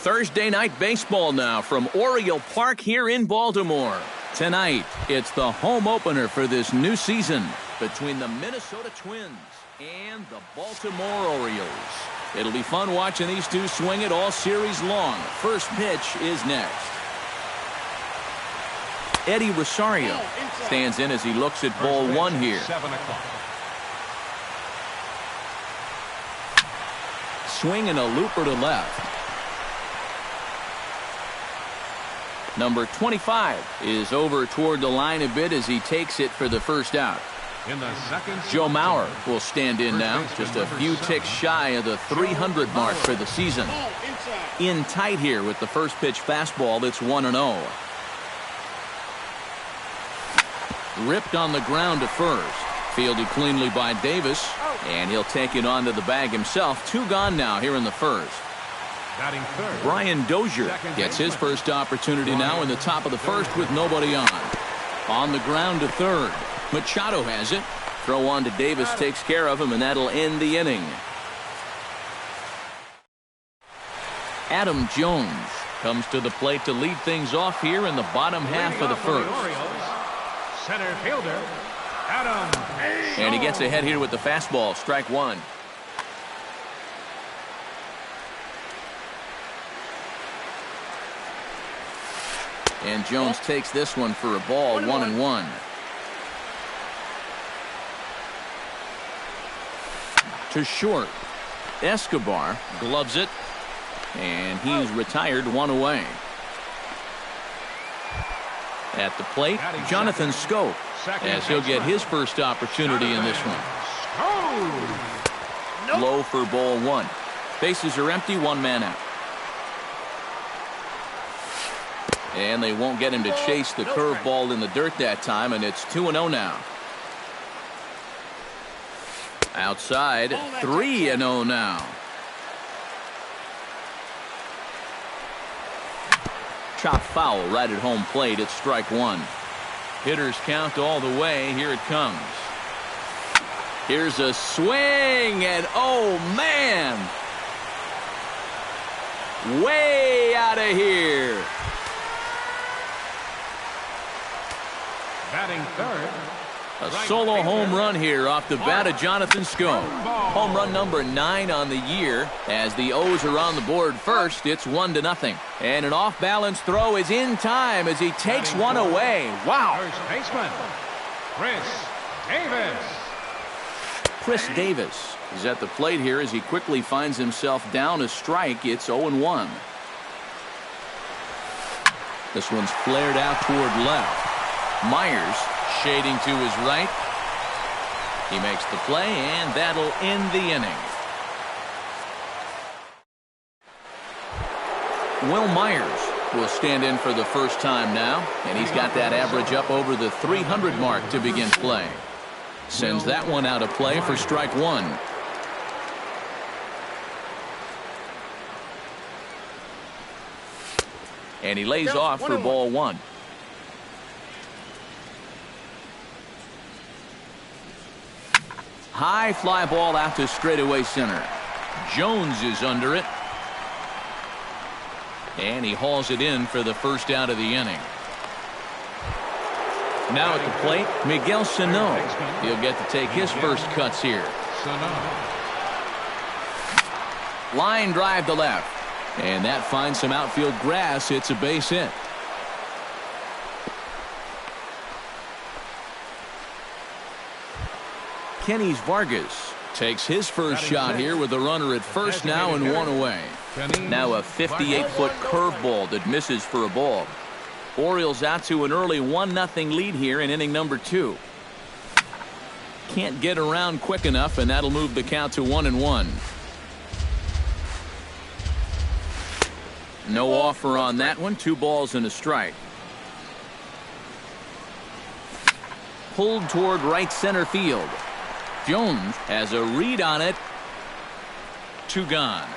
Thursday night baseball now from Oriole Park here in Baltimore. Tonight, it's the home opener for this new season between the Minnesota Twins and the Baltimore Orioles. It'll be fun watching these two swing it all series long. First pitch is next. Eddie Rosario stands in as he looks at ball one here. 7 o'clock. Swing and a looper to left. Number 25 is over toward the line a bit as he takes it for the first out. In the second, Joe Mauer will stand in now, just a few ticks shy of the 300 mark for the season. In tight here with the first pitch fastball, it's 1-0. Ripped on the ground to first. Fielded cleanly by Davis, and he'll take it onto the bag himself. 2 gone now here in the first. batting third. Brian Dozier gets his first opportunity now in the top of the first with nobody on. On the ground to third. Machado has it. Throw on to Davis takes care of him, and that'll end the inning. Adam Jones comes to the plate to lead things off here in the bottom half of the first. Center fielder, Adam. And he gets ahead here with the fastball. Strike one. And Jones takes this one for a ball, 1-1. To short. Escobar gloves it. And he's retired, 1 away. At the plate, Jonathan Scope, as he'll get his first opportunity in this one. Low for ball 1. Bases are empty, 1 man out. And they won't get him to chase the curveball in the dirt that time, and it's 2-0 now. Outside, 3-0 now. Chop foul right at home plate. It's strike one. Hitters count all the way. Here it comes. Here's a swing, and oh man, way out of here. Batting third. A solo home run here off the bat of Jonathan Scope. Home run number 9 on the year. As the O's are on the board first, it's 1-0. And an off-balance throw is in time as he takes one away. Wow. First baseman, Chris Davis. Chris Davis is at the plate here as he quickly finds himself down a strike. It's 0-1. This one's flared out toward left. Myers shading to his right. He makes the play, and that'll end the inning. Will Myers will stand in for the first time now, and he's got that average up over the 300 mark to begin play. Sends that one out of play for strike one. And he lays off for ball one. High fly ball out to straightaway center. Jones is under it. And he hauls it in for the first out of the inning. Now at the plate, Miguel Sano. He'll get to take his first cuts here. Line drive to left. And that finds some outfield grass. It's a base hit. Kenny's Vargas takes his first shot here with a runner at first now and 1 away. Now a 58-foot curveball that misses for a ball. Orioles out to an early 1-0 lead here in inning number 2. Can't get around quick enough, and that'll move the count to 1-1. No offer on that one. 2 balls and a strike. Pulled toward right center field. Jones has a read on it. 2 gone.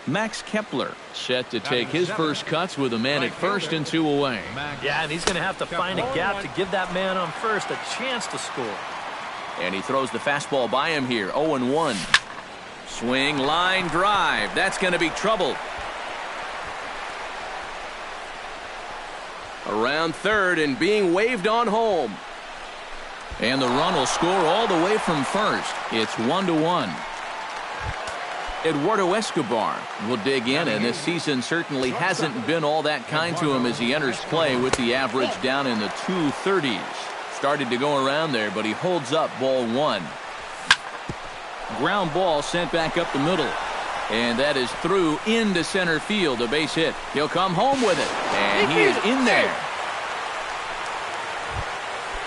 Max Kepler set to take his first cuts with a man at first and 2 away. Yeah, and he's going to have to find a gap to give that man on first a chance to score. And he throws the fastball by him here. 0-1. Swing, line drive. That's going to be trouble. Around third and being waved on home. And the run will score all the way from first. It's 1-1. Eduardo Escobar will dig in, and this season certainly hasn't been all that kind to him as he enters play with the average down in the 230s. Started to go around there, but he holds up ball one. Ground ball sent back up the middle. And that is through into center field, a base hit. He'll come home with it, and he is in there.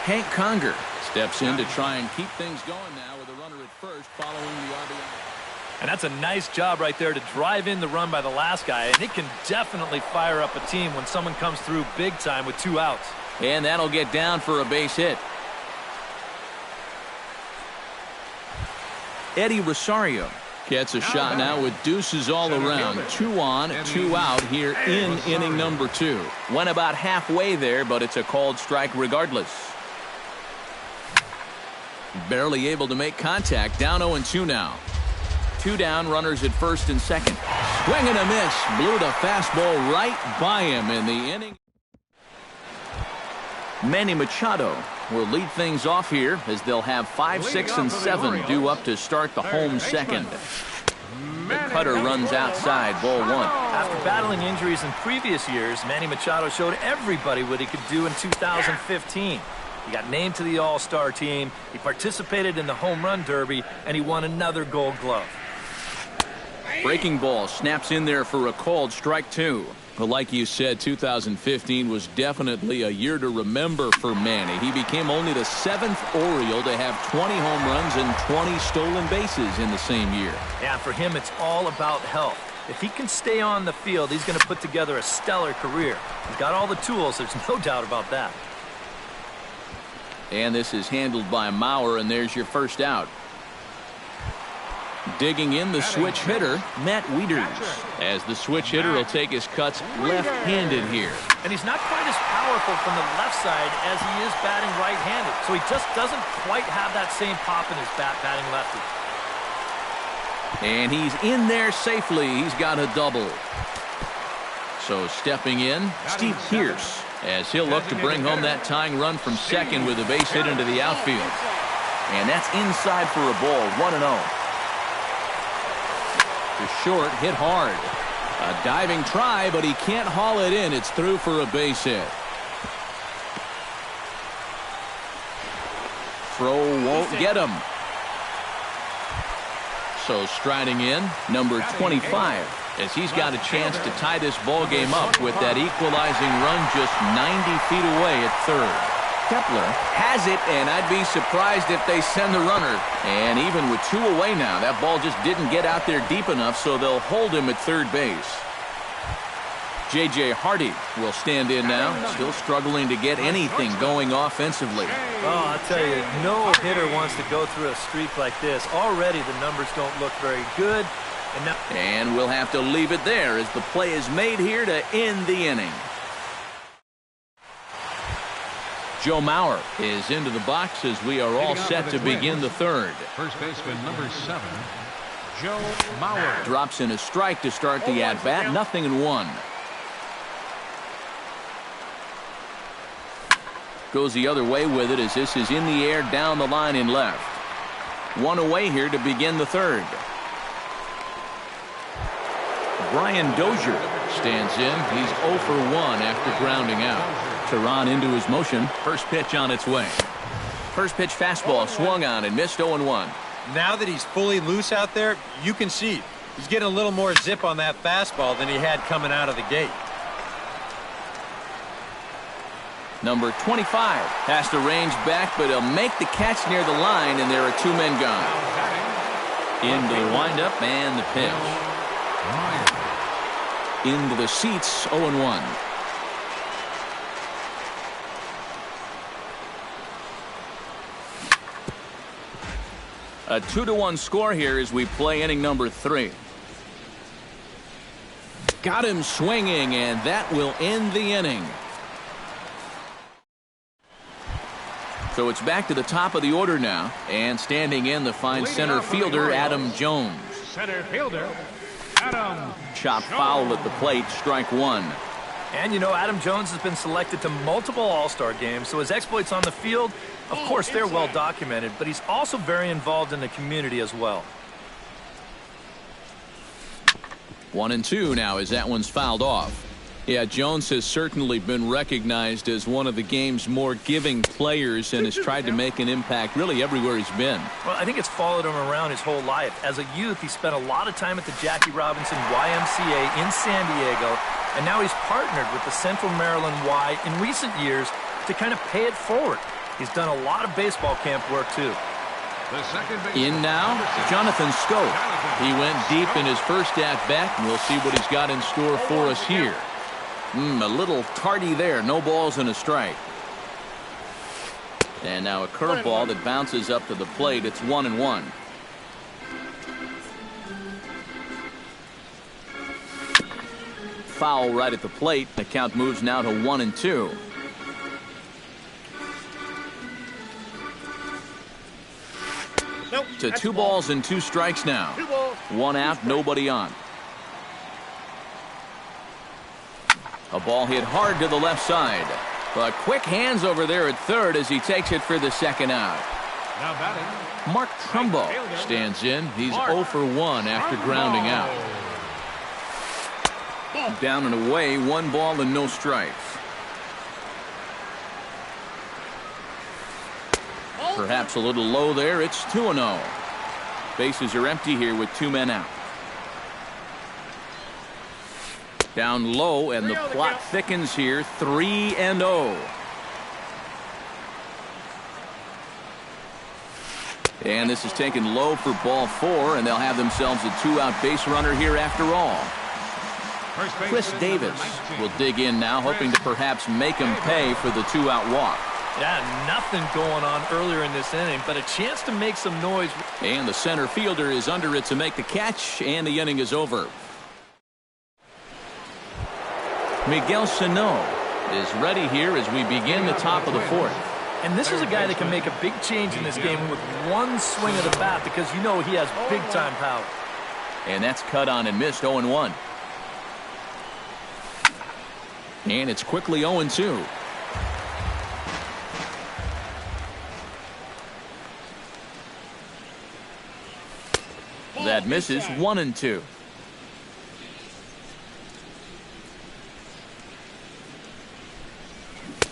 Hank Conger steps in to try and keep things going now with a runner at first following the RBI. And that's a nice job right there to drive in the run by the last guy. And it can definitely fire up a team when someone comes through big time with 2 outs. And that'll get down for a base hit. Eddie Rosario gets a shot now with deuces all around. 2 on, 2 out here in inning number 2. Went about halfway there, but it's a called strike regardless. Barely able to make contact. Down 0-2 now. 2 down, runners at first and second. Swing and a miss. Blew the fastball right by him in the inning. Manny Machado will lead things off here as they'll have 5, 6, and 7 due up to start the home second. The cutter runs outside, ball 1. After battling injuries in previous years, Manny Machado showed everybody what he could do in 2015. He got named to the All-Star team, he participated in the Home Run Derby, and he won another Gold Glove. Breaking ball snaps in there for a called strike 2. But like you said, 2015 was definitely a year to remember for Manny. He became only the 7th Oriole to have 20 home runs and 20 stolen bases in the same year. Yeah, for him, it's all about health. If he can stay on the field, he's going to put together a stellar career. He's got all the tools, there's no doubt about that. And this is handled by Mauer, and there's your first out. Digging in the switch hitter, Matt Wieters, as the switch hitter will take his cuts left-handed here. And he's not quite as powerful from the left side as he is batting right-handed, so he just doesn't quite have that same pop in his bat batting lefty. And he's in there safely. He's got a double. So stepping in, Steve Pearce, as he'll look to bring home that tying run from second with a base hit into the outfield. And that's inside for a ball, 1-0. The short, hit hard. A diving try, but he can't haul it in. It's through for a base hit. Throw won't get him. So striding in, number 25, as he's got a chance to tie this ball game up with that equalizing run just 90 feet away at third. Kepler has it, and I'd be surprised if they send the runner. And even with 2 away now, that ball just didn't get out there deep enough, so they'll hold him at third base. J.J. Hardy will stand in now, still struggling to get anything going offensively. Oh, I'll tell you, no hitter wants to go through a streak like this. Already the numbers don't look very good. And we'll have to leave it there as the play is made here to end the inning. Joe Mauer is into the box as we are all set to begin the third. First baseman number 7, Joe Mauer. Drops in a strike to start the at-bat, 0-1. Goes the other way with it as this is in the air down the line in left. 1 away here to begin the third. Brian Dozier stands in. He's 0 for 1 after grounding out. Tehran into his motion. First pitch on its way. First pitch fastball swung on and missed 0-1. Now that he's fully loose out there, you can see he's getting a little more zip on that fastball than he had coming out of the gate. Number 25 has to range back, but he'll make the catch near the line, and there are 2 men gone. Into the windup and the pitch. Into the seats, 0-1. A 2-1 score here as we play inning number 3. Got him swinging, and that will end the inning. So it's back to the top of the order now, and standing in the fine center fielder Adam Jones. Center fielder, Adam. Chop foul at the plate, strike one. And you know, Adam Jones has been selected to multiple All-Star games, so his exploits on the field, of course, they're well documented, but he's also very involved in the community as well. 1-2 now as that one's fouled off. Yeah, Jones has certainly been recognized as one of the game's more giving players and has tried to make an impact really everywhere he's been. Well, I think it's followed him around his whole life. As a youth, he spent a lot of time at the Jackie Robinson YMCA in San Diego, and now he's partnered with the Central Maryland Y in recent years to kind of pay it forward. He's done a lot of baseball camp work, too. In now, Jonathan Scope. He went deep in his first at-bat, and we'll see what he's got in store for us here. A little tardy there. No balls and a strike. And now a curveball that bounces up to the plate. It's 1-1. Foul right at the plate. The count moves now to 1-2. To 2 balls and 2 strikes now. 1 out, nobody on. A ball hit hard to the left side. But quick hands over there at third as he takes it for the second out. Now batting, Mark Trumbo stands in. He's 0 for 1 after grounding out. Down and away, 1 ball and no strikes. Perhaps a little low there. It's 2-0. Bases are empty here with 2 men out. Down low, and the plot thickens here. 3-0. And this is taken low for ball 4, and they'll have themselves a 2-out base runner here after all. Chris Davis will dig in now, hoping to perhaps make him pay for the 2-out walk. Yeah, nothing going on earlier in this inning, but a chance to make some noise. And the center fielder is under it to make the catch, and the inning is over. Miguel Sano is ready here as we begin the top of the 4th. And this is a guy that can make a big change in this game with 1 swing of the bat, because you know he has big-time power. And that's cut on and missed. 0-1. And it's quickly 0-2. That misses. 1-2.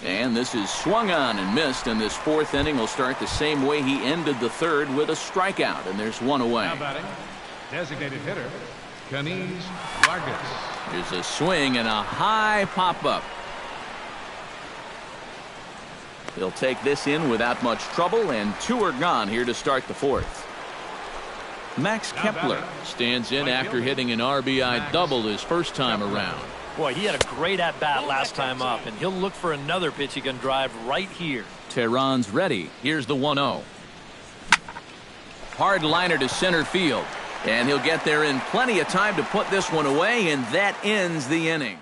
And this is swung on and missed, and this 4th inning will start the same way he ended the 3rd with a strikeout, and there's 1 away. now batting, designated hitter, kjs Vargas. There's a swing and a high pop-up. He'll take this in without much trouble, and 2 are gone here to start the 4th. Max Kepler stands in after hitting an RBI double his first time around. Boy, he had a great at-bat last time up, and he'll look for another pitch he can drive right here. Tehran's ready. Here's the 1-0. Hard liner to center field, and he'll get there in plenty of time to put this one away, and that ends the inning.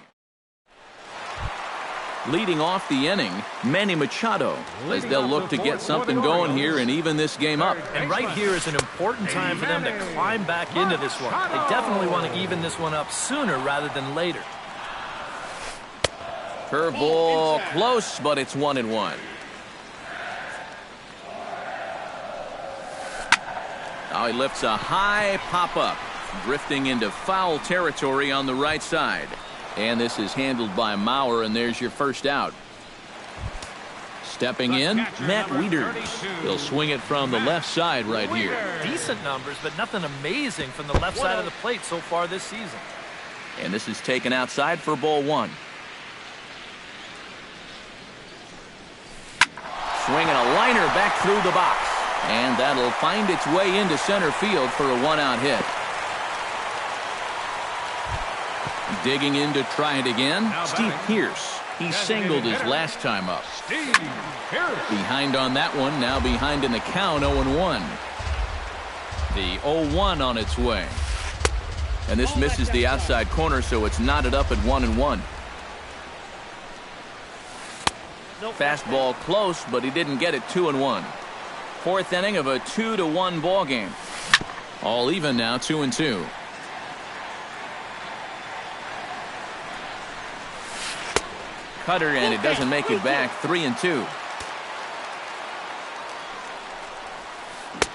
Leading off the inning, Manny Machado, as they'll look to get something going here and even this game up. And right here is an important time for them to climb back into this one. They definitely want to even this one up sooner rather than later. Curveball close, but it's 1-1. Now he lifts a high pop-up, drifting into foul territory on the right side. And this is handled by Mauer, and there's your first out. Stepping in, Matt Wieters. He'll swing it from the left side right here. Decent numbers, but nothing amazing from the left side of the plate so far this season. And this is taken outside for ball 1. Swinging a liner back through the box. And that'll find its way into center field for a 1-out hit. Digging in to try it again, Steve Pearce. He singled his last time up. Behind on that one, now behind in the count, 0-1. The 0-1 on its way. And this misses the outside corner, so it's knotted up at 1-1. Fastball close, but he didn't get it. 2-1. Fourth inning of a 2-1 ball game. All even now, 2-2. Cutter, and it doesn't make it back. 3-2.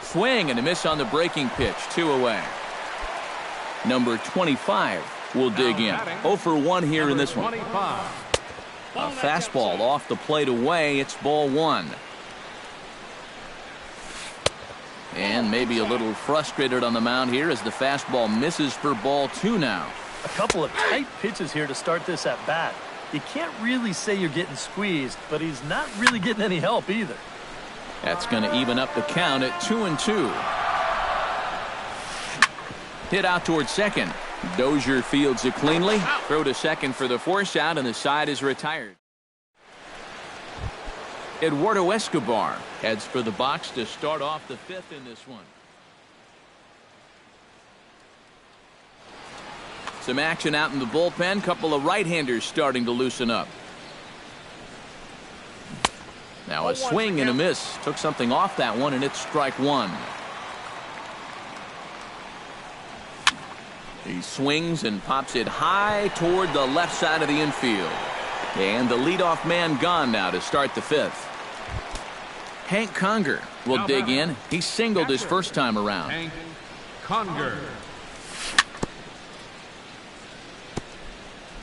Swing and a miss on the breaking pitch. 2 away. Number 25 will dig in. 0 for 1 here in this one. A fastball off the plate away. It's ball 1. And maybe a little frustrated on the mound here as the fastball misses for ball 2 now. A couple of tight pitches here to start this at bat. You can't really say you're getting squeezed, but he's not really getting any help either. That's going to even up the count at 2-2. Hit out towards second. Dozier fields it cleanly. Throw to second for the force out, and the side is retired. Eduardo Escobar heads for the box to start off the 5th in this one. Some action out in the bullpen. Couple of right-handers starting to loosen up. Now a swing and a miss. Took something off that one, and it's strike 1. He swings and pops it high toward the left side of the infield. And the leadoff man gone now to start the 5th. Hank Conger will dig in. He singled his first time around. Hank Conger.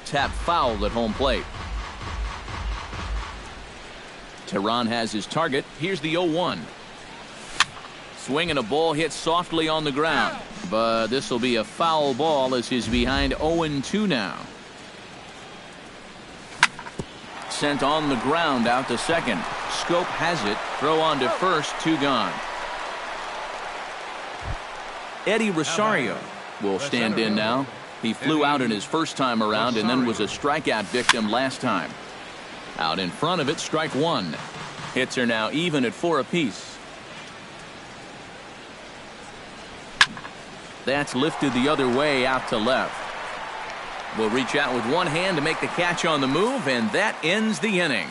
Tap foul at home plate. Tehran has his target. Here's the 0-1. Swing and a ball hit softly on the ground. But this will be a foul ball as he's behind 0-2 now. Sent on the ground out to second. Scope has it. Throw on to first. 2 gone. Eddie Rosario will stand in now. He flew out in his first time around and then was a strikeout victim last time. Out in front of it, strike 1. Hits are now even at 4 apiece. That's lifted the other way out to left. Will reach out with one hand to make the catch on the move, and that ends the inning.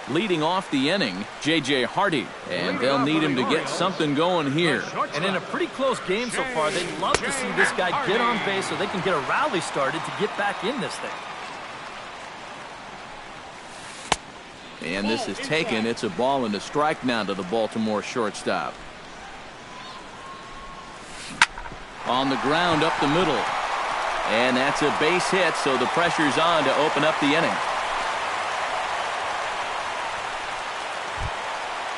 Leading off the inning, J.J. Hardy, and they'll need him to get something going here. And in a pretty close game so far, they'd love to see this guy get on base so they can get a rally started to get back in this thing. And this is taken. It's a ball and a strike now to the Baltimore shortstop. On the ground up the middle. And that's a base hit, so the pressure's on to open up the inning.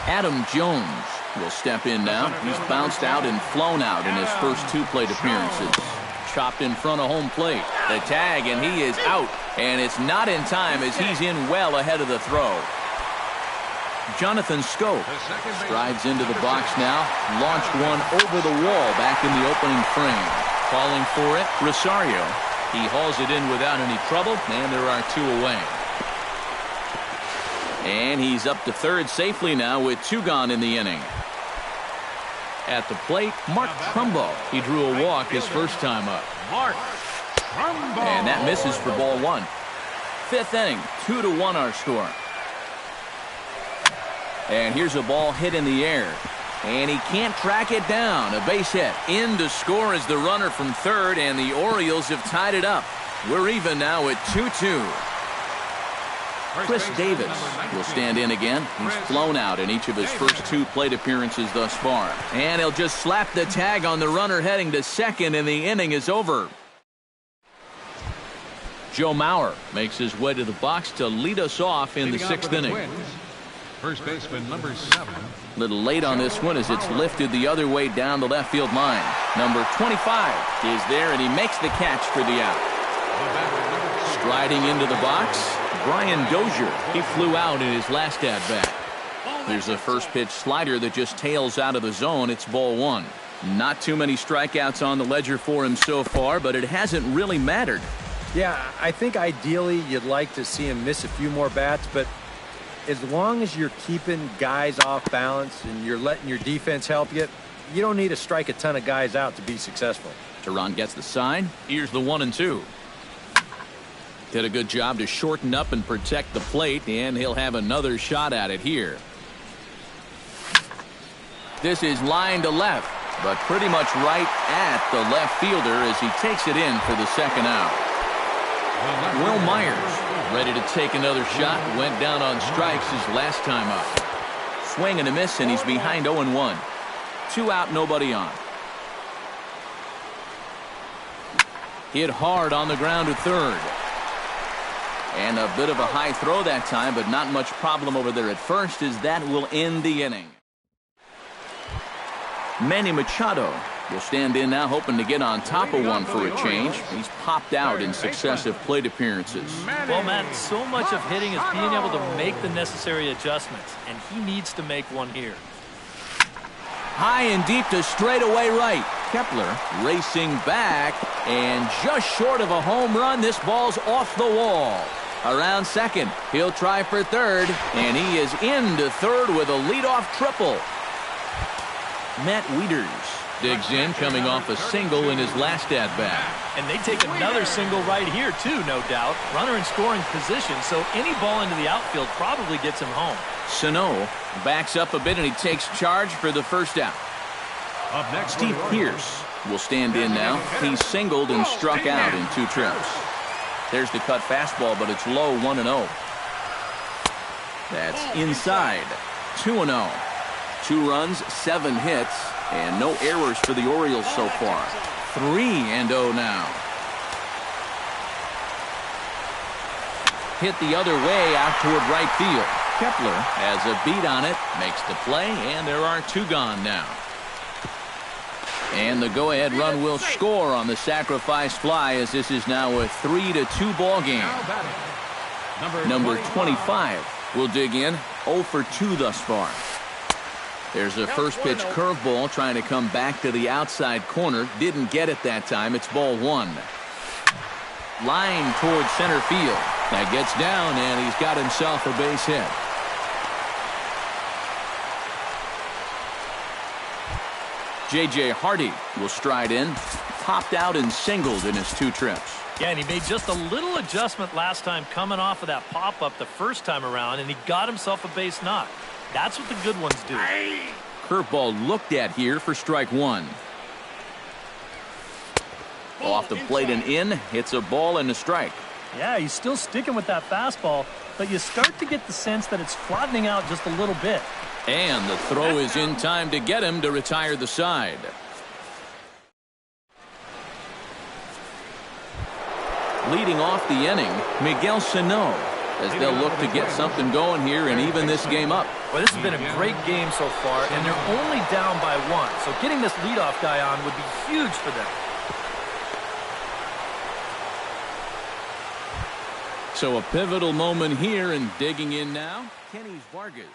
Adam Jones will step in now. He's bounced out and flown out in his first 2 plate appearances. Chopped in front of home plate. The tag, and he is out. And it's not in time as he's in well ahead of the throw. Jonathan Scope strides into the box now. Launched one over the wall back in the opening frame. Calling for it, Rosario. He hauls it in without any trouble, and there are 2 away. And he's up to third safely now with 2 gone in the inning. At the plate, Mark Trumbo. He drew a walk his first time up. Mark Trumbo. And that misses for ball 1. 5th inning, 2-1 our score. And here's a ball hit in the air. And he can't track it down. A base hit. In to score is the runner from third, and the Orioles have tied it up. We're even now at 2-2. Chris Davis will stand in again. He's flown out in each of his first 2 plate appearances thus far. And he'll just slap the tag on the runner heading to second, and the inning is over. Joe Mauer makes his way to the box to lead us off in the 6th inning. First baseman number 7. Little late on this one as it's lifted the other way down the left field line. Number 25 is there, and he makes the catch for the out. Striding into the box, Brian Dozier. He flew out in his last at-bat. There's a first pitch slider that just tails out of the zone. It's ball 1. Not too many strikeouts on the ledger for him so far, but it hasn't really mattered. Yeah, I think ideally you'd like to see him miss a few more bats, but as long as you're keeping guys off balance and you're letting your defense help you, you don't need to strike a ton of guys out to be successful. Tehran gets the sign. Here's the 1-2. Did a good job to shorten up and protect the plate, and he'll have another shot at it here. This is line to left, but pretty much right at the left fielder as he takes it in for the second out. Will Myers ready to take another shot. Went down on strikes his last time up. Swing and a miss, and he's behind 0-1. 2 out, nobody on. Hit hard on the ground to third. And a bit of a high throw that time, but not much problem over there at first, as that will end the inning. Manny Machado will stand in now, hoping to get on top of one for a change. He's popped out in successive plate appearances. Well, Matt, so much of hitting is being able to make the necessary adjustments, and he needs to make one here. High and deep to straightaway right. Kepler racing back, and just short of a home run. This ball's off the wall. Around second, he'll try for third, and he is into third with a leadoff triple. Matt Wieters digs in, coming off a single in his last at-bat. And they take another single right here, too, no doubt. Runner in scoring position, so any ball into the outfield probably gets him home. Sano backs up a bit, and he takes charge for the first out. Up next, Steve Pearce will stand in now. He's singled and struck out in 2 trips. There's the cut fastball, but it's low, 1-0. That's inside, 2-0. 2 runs, 7 hits, and no errors for the Orioles so far. 3-0 now. Hit the other way out toward right field. Kepler has a beat on it, makes the play, and there are 2 gone now. And the go-ahead run will score on the sacrifice fly, as this is now a 3-2 ball game. Number 25 will dig in, 0 for 2 thus far. There's a first pitch curveball trying to come back to the outside corner. Didn't get it that time. It's ball 1. Line towards center field. That gets down, and he's got himself a base hit. J.J. Hardy will stride in. Popped out and singled in his 2 trips. Yeah, and he made just a little adjustment last time coming off of that pop-up the first time around, and he got himself a base knock. That's what the good ones do. Curveball looked at here for strike 1. Off the plate and in. Hits a ball and a strike. Yeah, he's still sticking with that fastball, but you start to get the sense that it's flattening out just a little bit. And the throw is in time to get him to retire the side. Leading off the inning, Miguel Sano, as they'll look to get something going here and even this game up. Well, this has been a great game so far, and they're only down by 1. So getting this leadoff guy on would be huge for them. So a pivotal moment here, and digging in now, Kenny Vargas.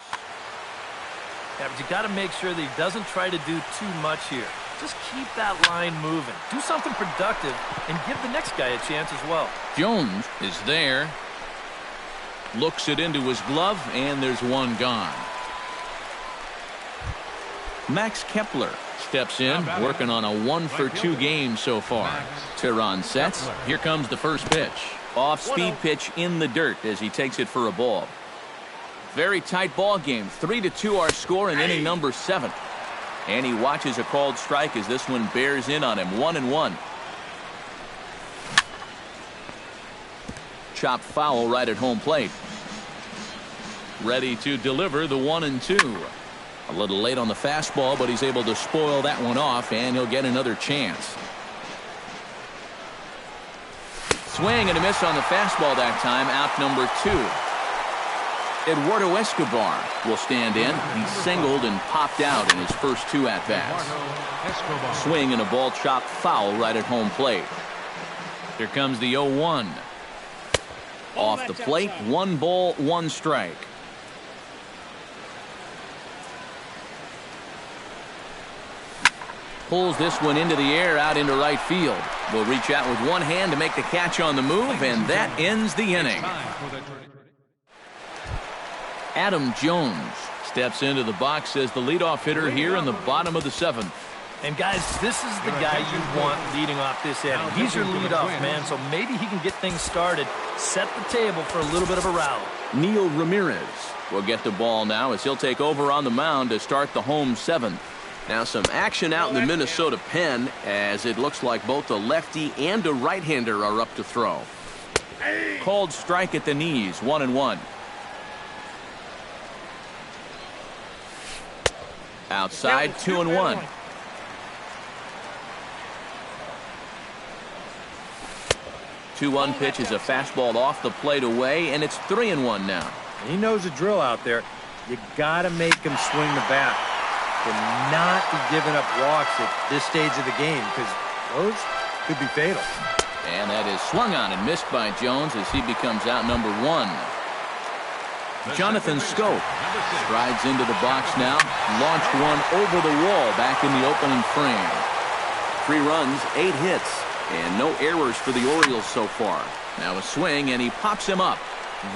Yeah, but you got to make sure that he doesn't try to do too much here. Just keep that line moving. Do something productive and give the next guy a chance as well. Jones is there. Looks it into his glove, and there's 1 gone. Max Kepler steps in, working on a 1 for 2 game so far. Tehran sets. Here comes the first pitch. Off-speed pitch in the dirt as he takes it for a ball. Very tight ball game. 3-2 our score in inning number 7. And he watches a called strike as this one bears in on him. 1-1. Chopped foul right at home plate. Ready to deliver the 1-2. A little late on the fastball, but he's able to spoil that one off, and he'll get another chance. Swing and a miss on the fastball that time. Out number 2. Eduardo Escobar will stand in. He singled and popped out in his first 2 at-bats. Swing and a ball chopped foul right at home plate. Here comes the 0-1. Off the plate, 1 ball, 1 strike. Pulls this one into the air, out into right field. Will reach out with 1 hand to make the catch on the move, and that ends the inning. Adam Jones steps into the box as the leadoff hitter here in the bottom of the 7th. And guys, this is the guy you want leading off this inning. He's your leadoff man, so maybe he can get things started, set the table for a little bit of a rally. Neil Ramirez will get the ball now as he'll take over on the mound to start the home seventh. Now some action out in the Minnesota pen as it looks like both a lefty and a right-hander are up to throw. Called strike at the knees, 1-1. Outside, 2-1. 2-1 pitch is a fastball off the plate away, and it's 3-1 now. He knows the drill out there. You got to make him swing the bat. And not be giving up walks at this stage of the game, because those could be fatal. And that is swung on and missed by Jones as he becomes out number one. Jonathan Scope strides into the box now. Launched one over the wall back in the opening frame. 3 runs, 8 hits, and no errors for the Orioles so far. Now a swing, and he pops him up.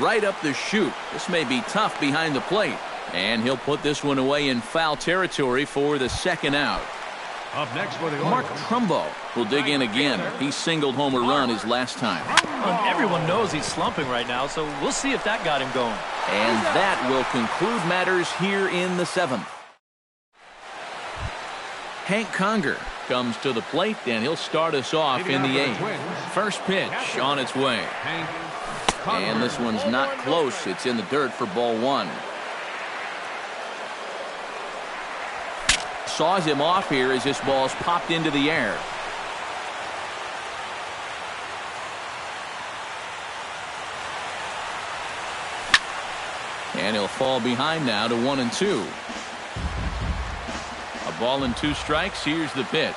Right up the chute. This may be tough behind the plate. And he'll put this one away in foul territory for the second out. Up next for the Mark Trumbo will dig in again. He singled home a run his last time. Everyone knows he's slumping right now, so we'll see if that got him going. And that will conclude matters here in the seventh. Hank Conger comes to the plate, and he'll start us off in the eighth. First pitch on its way. And this one's not close. It's in the dirt for ball one. Saws him off here as this ball's popped into the air. And he'll fall behind now to 1-2. A ball and 2 strikes. Here's the pitch.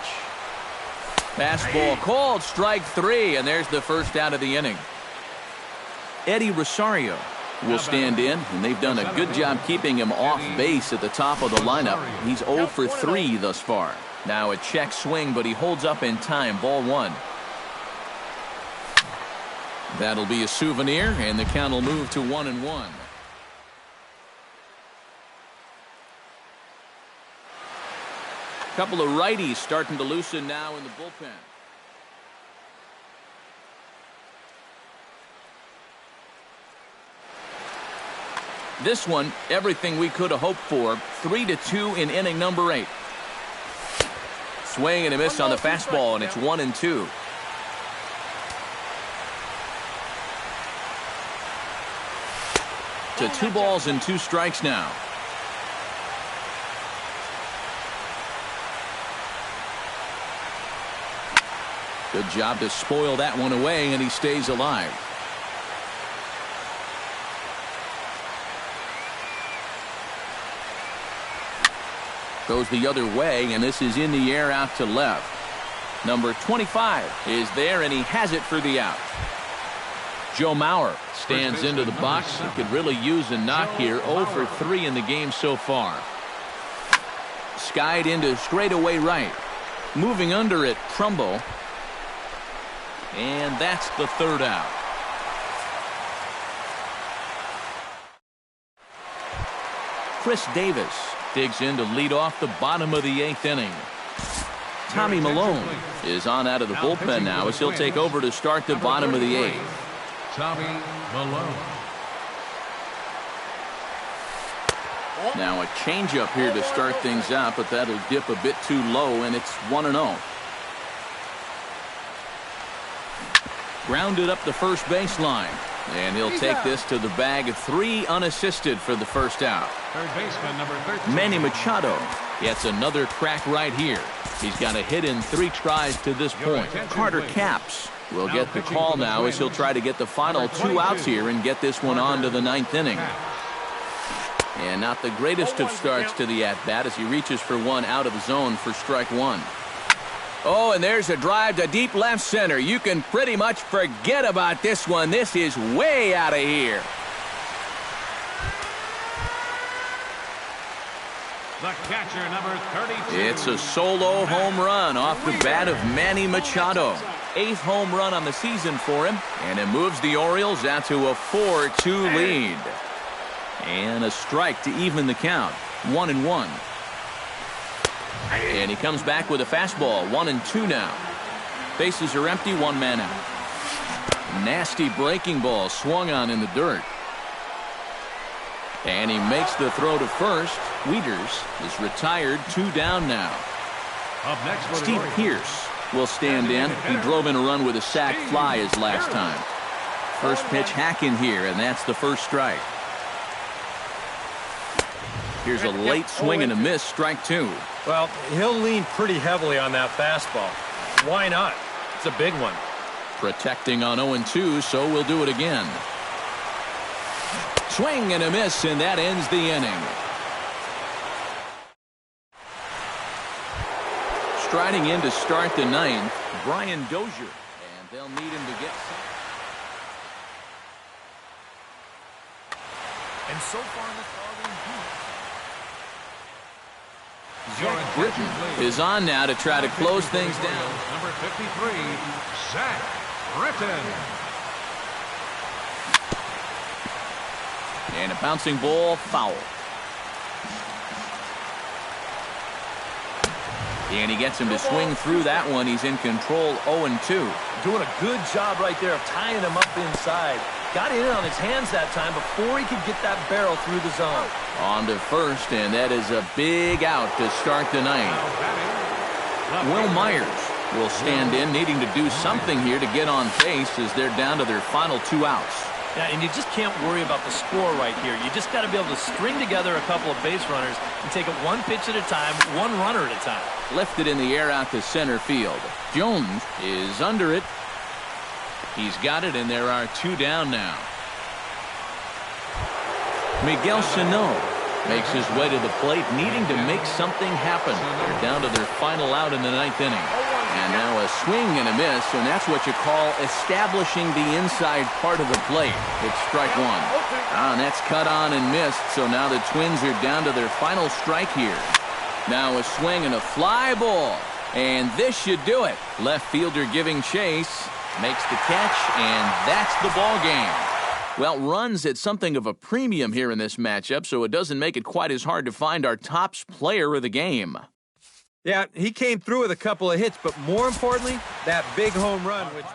Fastball called, strike 3, and there's the first out of the inning. Eddie Rosario will stand in, and they've done a good job keeping him off base at the top of the lineup. He's 0 for 3 thus far. Now a check swing, but he holds up in time. Ball 1. That'll be a souvenir, and the count will move to 1-1. Couple of righties starting to loosen now in the bullpen. This one, everything we could have hoped for. 3-2 in inning number 8. Swing and a miss on the fastball, and it's 1-2. To 2 balls and 2 strikes now. Good job to spoil that one away, and he stays alive. Goes the other way, and this is in the air out to left. Number 25 is there, and he has it for the out. Joe Mauer stands into the box. He could really use a knock here. 0 for 3 in the game so far. Skied into straightaway right. Moving under it, Trumbo. And that's the third out. Chris Davis digs in to lead off the bottom of the 8th inning. Tommy Malone is on out of the bullpen now as he'll take over to start the bottom of the 8th. Tommy Malone. Now a changeup here to start things out, but that'll dip a bit too low, and it's 1-0. Grounded up the first baseline, and he'll take this to the bag of 3 unassisted for the first out. Third baseman number 13. Manny Machado gets another crack right here. He's got a hit in 3 tries to this point. Carter Capps will get the call now as he'll try to get the final 2 outs here and get this one on to the 9th inning. And not the greatest of starts to the at-bat as he reaches for one out of the zone for strike 1. Oh, and there's a drive to deep left center. You can pretty much forget about this one. This is way out of here. The catcher, number 32. It's a solo home run off the bat of Manny Machado. 8th home run on the season for him, and it moves the Orioles out to a 4-2 lead. And a strike to even the count. 1-1. And he comes back with a fastball, 1-2 now. Bases are empty, one man out. Nasty breaking ball swung on in the dirt. And he makes the throw to first. Wieters is retired, 2 down now. Up next for Steve Pearce will stand in. He drove in a run with a sac fly his last time. First pitch hacking here, and that's the first strike. Here's a late swing and a miss, strike 2. Well, he'll lean pretty heavily on that fastball. Why not? It's a big one. Protecting on 0-2, so we'll do it again. Swing and a miss, and that ends the inning. Striding in to start the 9th, Brian Dozier. And they'll need him to get set. And so far in this ballgame, Britton is on now to try to close things down. Number 53, Zach Britton. And a bouncing ball, foul. And he gets him to swing through that one. He's in control, 0-2. doing a good job right there of tying him up inside. Got in on his hands that time before he could get that barrel through the zone. On to first, and that is a big out to start the 9th. Will Myers will stand in, needing to do something here to get on base as they're down to their final 2 outs. Yeah, and you just can't worry about the score right here. You just got to be able to string together a couple of base runners and take it one pitch at a time, one runner at a time. Lifted in the air out to center field. Jones is under it. He's got it, and there are 2 down now. Miguel Sano makes his way to the plate, needing to make something happen. They're down to their final out in the 9th inning. And now a swing and a miss, and that's what you call establishing the inside part of the plate. It's strike 1. And that's cut on and missed, so now the Twins are down to their final strike here. Now a swing and a fly ball, and this should do it. Left fielder giving chase, makes the catch, and that's the ball game. Well, runs at something of a premium here in this matchup, so it doesn't make it quite as hard to find our top player of the game. Yeah, he came through with a couple of hits, but more importantly, that big home run, which